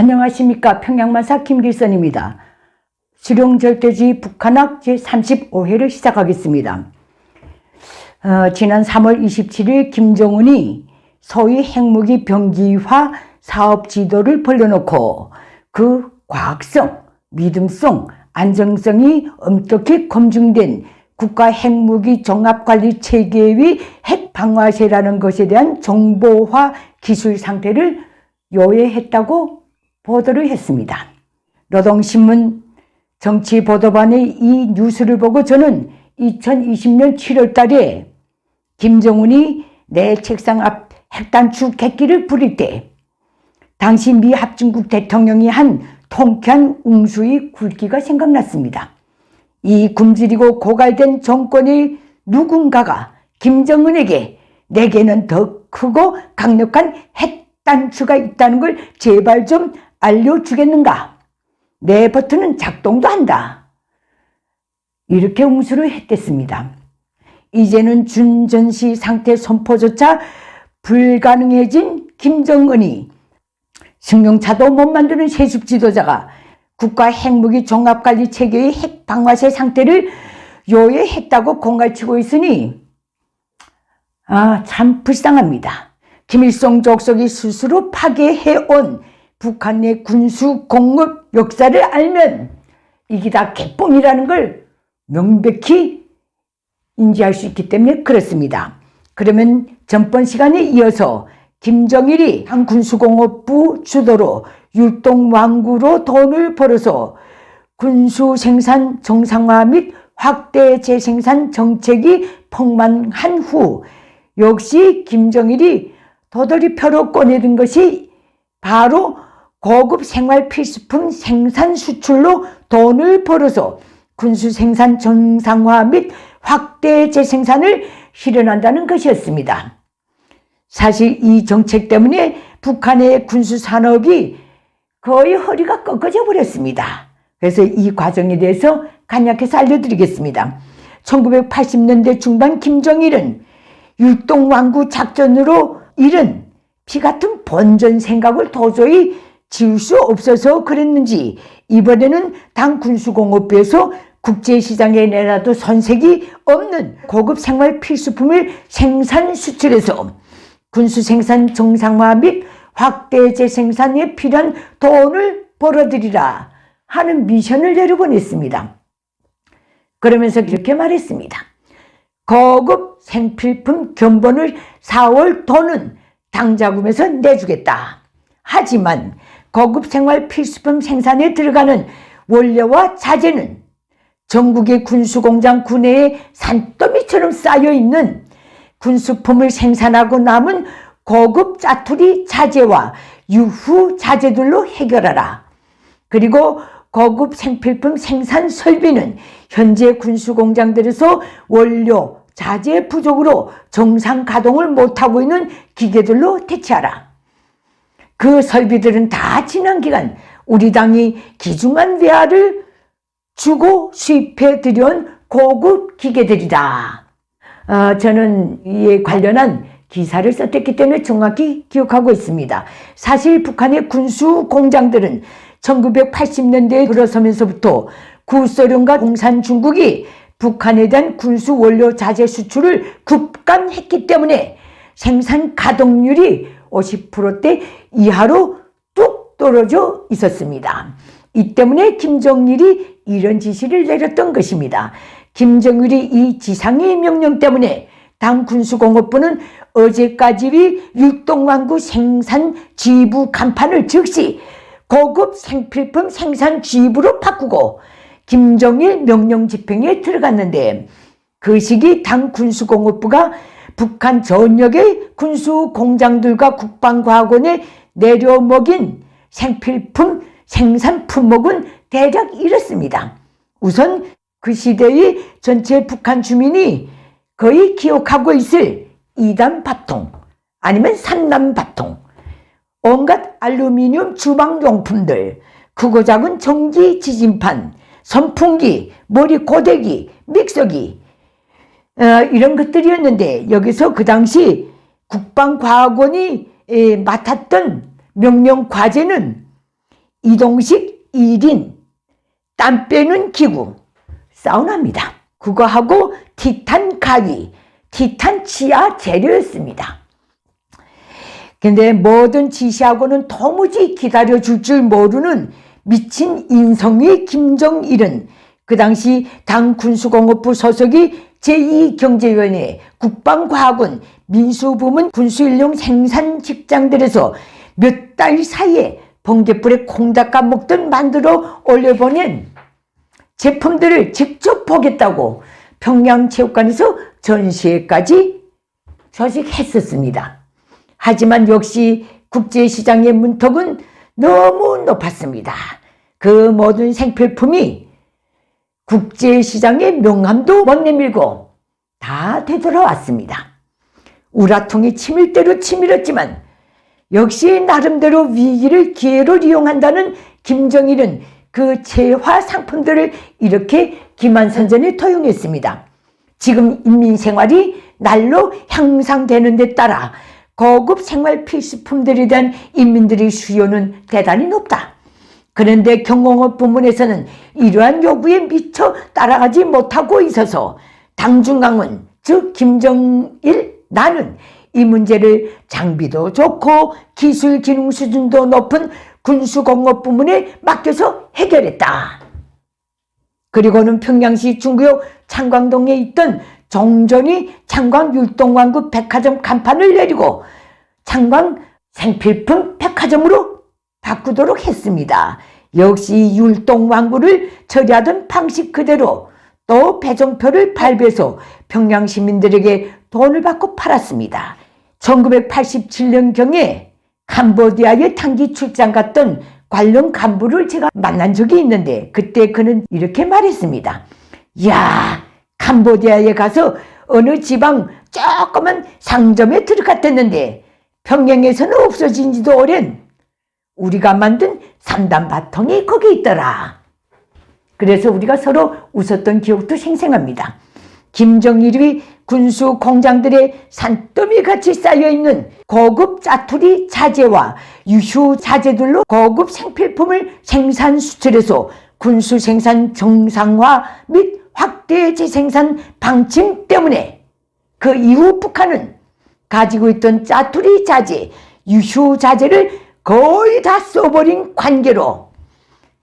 안녕하십니까. 평양만사 김길선입니다. 수령절대주의 북한학 제35회를 시작하겠습니다. 지난 3월 27일 김정은이 소위 핵무기 병기화 사업 지도를 벌려놓고 그 과학성, 믿음성, 안정성이 엄격히 검증된 국가 핵무기 종합관리 체계의 핵방아쇠라는 것에 대한 정보화 기술 상태를 요해했다고 보도를 했습니다. 노동신문 정치보도반의 이 뉴스를 보고 저는 2020년 7월 달에 김정은이 내 책상 앞 핵단추 객기를 부릴 때 당시 미 합중국 대통령이 한 통쾌한 웅수의 굵기가 생각났습니다. 이 굶주리고 고갈된 정권의 누군가가 김정은에게 내게는 더 크고 강력한 핵단추가 있다는 걸 제발 좀 알려주겠는가? 내 버튼은 작동도 한다. 이렇게 웅수를 했댔습니다. 이제는 준전시 상태 선포조차 불가능해진 김정은이 승용차도 못 만드는 세습 지도자가 국가 핵무기 종합관리 체계의 핵방아쇠 상태를 요해했다고 공갈치고 있으니 참 불쌍합니다. 김일성 족속이 스스로 파괴해온 북한 내 군수 공업 역사를 알면 이게 다 개뽕이라는 걸 명백히 인지할 수 있기 때문에 그렇습니다. 그러면 전번 시간에 이어서 김정일이 한 군수공업부 주도로 율동왕구로 돈을 벌어서 군수생산 정상화 및 확대 재생산 정책이 폭망한 후 역시 김정일이 도돌이표로 꺼내든 것이 바로 고급 생활 필수품 생산 수출로 돈을 벌어서 군수생산 정상화 및 확대 재생산을 실현한다는 것이었습니다. 사실 이 정책 때문에 북한의 군수산업이 거의 허리가 꺾어져 버렸습니다. 그래서 이 과정에 대해서 간략해서 알려드리겠습니다. 1980년대 중반 김정일은 율동왕구 작전으로 이른 피같은 번전 생각을 도저히 지울 수 없어서 그랬는지 이번에는 당 군수공업부에서 국제시장에 내놔도 손색이 없는 고급 생활 필수품을 생산 수출해서 군수생산 정상화 및 확대 재생산에 필요한 돈을 벌어들이라 하는 미션을 내려보냈습니다. 그러면서 이렇게 말했습니다. 고급 생필품 견본을 4월 돈은 당자금에서 내주겠다. 하지만 고급 생활 필수품 생산에 들어가는 원료와 자재는 전국의 군수공장 구내에 산더미처럼 쌓여있는 군수품을 생산하고 남은 고급 짜투리 자재와 유후 자재들로 해결하라. 그리고 고급 생필품 생산 설비는 현재 군수공장들에서 원료, 자재 부족으로 정상 가동을 못하고 있는 기계들로 대체하라. 그 설비들은 다 지난 기간 우리 당이 귀중한 외화를 주고 수입해 들여온 고급 기계들이다. 저는 이에 관련한 기사를 썼기 때문에 정확히 기억하고 있습니다. 사실 북한의 군수 공장들은 1980년대에 들어서면서부터 구소련과 공산중국이 북한에 대한 군수 원료 자재 수출을 급감했기 때문에 생산 가동률이 50%대 이하로 뚝 떨어져 있었습니다. 이 때문에 김정일이 이런 지시를 내렸던 것입니다. 김정일이 이 지상의 명령 때문에 당 군수공업부는 어제까지의 율동왕구 생산 지부 간판을 즉시 고급 생필품 생산 지부로 바꾸고 김정일 명령 집행에 들어갔는데 그 시기 당 군수공업부가 북한 전역의 군수공장들과 국방과학원에 내려먹인 생필품 생산 품목은 대략 이렇습니다. 우선 그 시대의 전체 북한 주민이 거의 기억하고 있을 2단 밥통 아니면 3단 밥통, 온갖 알루미늄 주방용품들, 크고 작은 전기 지진판, 선풍기, 머리 고데기, 믹서기 이런 것들이었는데 여기서 그 당시 국방과학원이 맡았던 명령 과제는 이동식 1인 땀 빼는 기구 사우나입니다. 그거하고 티탄 가위, 티탄 치아 재료였습니다. 근데 뭐든 지시하고는 도무지 기다려줄 줄 모르는 미친 인성의 김정일은 그 당시 당 군수공업부 소속이 제2경제위원회, 국방과학원, 민수부문 군수인력 생산 직장들에서 몇 달 사이에 번갯불에 콩닥 먹듯 만들어 올려보낸 제품들을 직접 보겠다고 평양체육관에서 전시회까지 조직했었습니다. 하지만 역시 국제시장의 문턱은 너무 높았습니다. 그 모든 생필품이 국제시장의 명함도 못 내밀고 다 되돌아왔습니다. 우라통이 치밀 대로 치밀었지만 역시 나름대로 위기를 기회로 이용한다는 김정일은 그 재화 상품들을 이렇게 기만선전에 도용했습니다. 지금 인민생활이 날로 향상되는 데 따라 고급 생활 필수품들에 대한 인민들의 수요는 대단히 높다. 그런데 경공업 부문에서는 이러한 요구에 미처 따라가지 못하고 있어서 당중강은 즉 김정일 나는 이 문제를 장비도 좋고 기술 기능 수준도 높은 군수공업 부문에 맡겨서 해결했다. 그리고는 평양시 중구역 창광동에 있던 종전이 창광 율동왕국 백화점 간판을 내리고 창광 생필품 백화점으로 바꾸도록 했습니다. 역시 율동왕국을 처리하던 방식 그대로 또 배정표를 발표해서 평양 시민들에게 돈을 받고 팔았습니다. 1987년경에 캄보디아에 단기 출장 갔던 관련 간부를 제가 만난 적이 있는데 그때 그는 이렇게 말했습니다. 야, 캄보디아에 가서 어느 지방 조그만 상점에 들어갔댔는데 평양에서는 없어진 지도 오랜 우리가 만든 3단 바통이 거기 있더라. 그래서 우리가 서로 웃었던 기억도 생생합니다. 김정일이 군수 공장들의 산더미 같이 쌓여있는 고급 짜투리 자재와 유효 자재들로 고급 생필품을 생산 수출해서 군수 생산 정상화 및 확대 재생산 방침 때문에 그 이후 북한은 가지고 있던 짜투리 자재, 유효 자재를 거의 다 써버린 관계로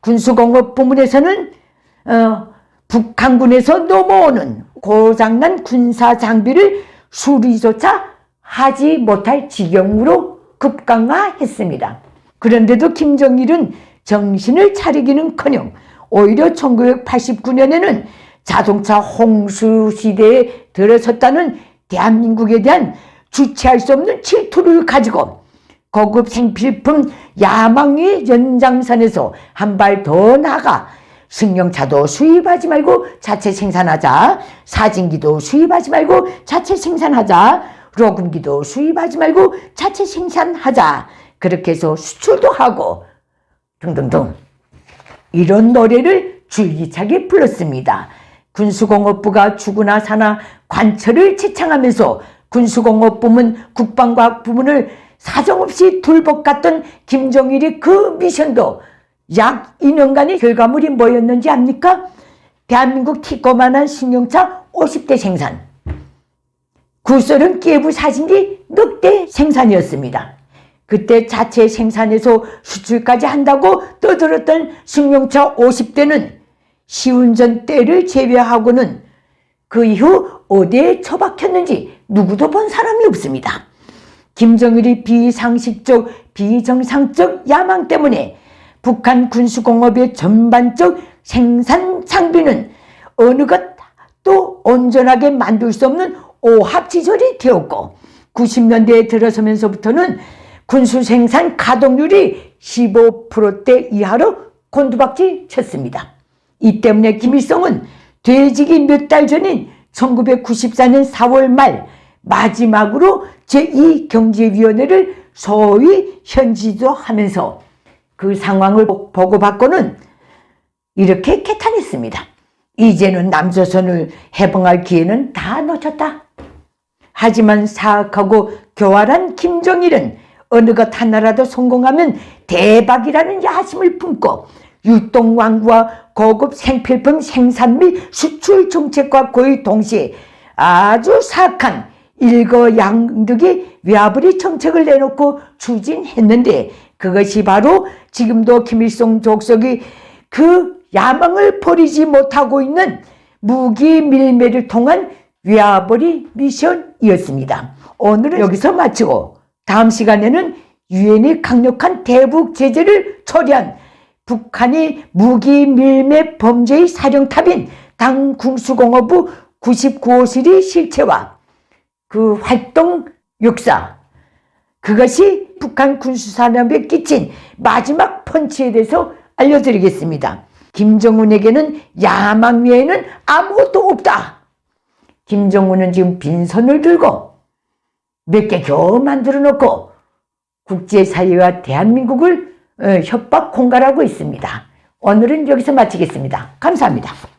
군수공업 부문에서는 북한군에서 넘어오는 고장난 군사 장비를 수리조차 하지 못할 지경으로 급강화했습니다. 그런데도 김정일은 정신을 차리기는커녕 오히려 1989년에는 자동차 홍수 시대에 들어섰다는 대한민국에 대한 주체할 수 없는 질투를 가지고 고급 생필품 야망의 연장선에서 한 발 더 나아가 승용차도 수입하지 말고 자체 생산하자, 사진기도 수입하지 말고 자체 생산하자, 로금기도 수입하지 말고 자체 생산하자, 그렇게 해서 수출도 하고 등등등 이런 노래를 줄기차게 불렀습니다. 군수공업부가 주구나 사나 관철을 지창하면서 군수공업부문, 국방과학부문을 사정없이 둘벅갔던 김정일의 그 미션도 약 2년간의 결과물이 뭐였는지 압니까? 대한민국 티꼬만한 승용차 50대 생산, 구소련 기예부 사진기 넉대 생산이었습니다. 그때 자체 생산해서 수출까지 한다고 떠들었던 승용차 50대는 시운전 때를 제외하고는 그 이후 어디에 처박혔는지 누구도 본 사람이 없습니다. 김정일이 비상식적, 비정상적 야망 때문에 북한 군수공업의 전반적 생산 장비는 어느 것도 온전하게 만들 수 없는 오합지졸이 되었고 90년대에 들어서면서부터는 군수 생산 가동률이 15%대 이하로 곤두박질 쳤습니다. 이 때문에 김일성은 퇴직이 몇 달 전인 1994년 4월 말 마지막으로 제2경제위원회를 소위 현지조하면서 그 상황을 보고받고는 이렇게 개탄했습니다. 이제는 남조선을 해방할 기회는 다 놓쳤다. 하지만 사악하고 교활한 김정일은 어느 것 하나라도 성공하면 대박이라는 야심을 품고 유동광구와 고급 생필품 생산 및 수출 정책과 거의 동시에 아주 사악한 일거양득의 외화벌이 정책을 내놓고 추진했는데, 그것이 바로 지금도 김일성 족속이 그 야망을 버리지 못하고 있는 무기 밀매를 통한 외화벌이 미션이었습니다. 오늘은 여기서 마치고 다음 시간에는 유엔이 강력한 대북 제재를 초래한 북한의 무기 밀매 범죄의 사령탑인 당 군수공업부 99호실의 실체와 그 활동 역사, 그것이 북한 군수산업에 끼친 마지막 펀치에 대해서 알려드리겠습니다. 김정은에게는 야망 외에는 아무것도 없다. 김정은은 지금 빈손을 들고 몇 개 겨우 만들어 놓고 국제사회와 대한민국을 협박 공갈하고 있습니다. 오늘은 여기서 마치겠습니다. 감사합니다.